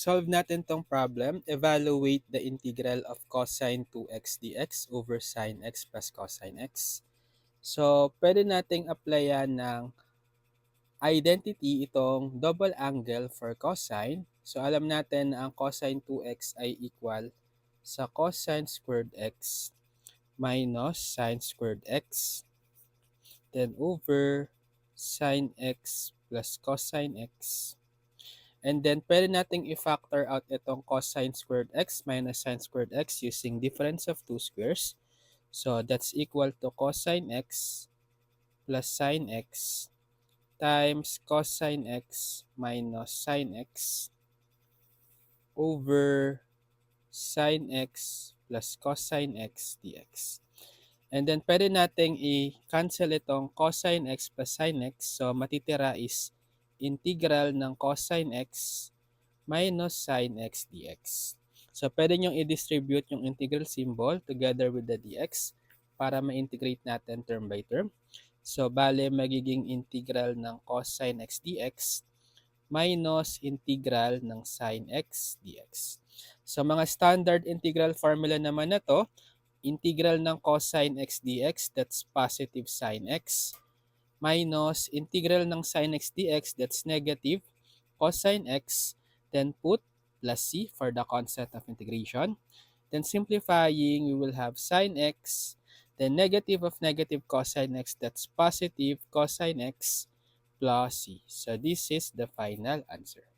solve natin tong problem. Evaluate the integral of cosine 2x dx over sine x plus cosine x. So, pwede nating applyan ng identity itong double angle for cosine. So, alam natin na ang cosine 2x ay equal sa cosine squared x minus sine squared x, then over sine x plus cosine x. And then, pwede nating i-factor out itong cosine squared x minus sine squared x using difference of two squares. So, that's equal to cosine x plus sine x times cosine x minus sine x over sine x plus cosine x dx. And then, pwede nating i-cancel itong cosine x plus sine x. So, matitira is integral ng cosine x minus sine x dx. So, pwede nyo i-distribute yung integral symbol together with the dx para ma-integrate natin term by term. So, bale magiging integral ng cosine x dx minus integral ng sine x dx. So, mga standard integral formula naman na to, integral ng cosine x dx, that's positive sine x, minus integral ng sine x dx, that's negative cosine x, then put plus c for the concept of integration. Then simplifying, we will have sine x, then negative of negative cosine x, that's positive cosine x plus c. So this is the final answer.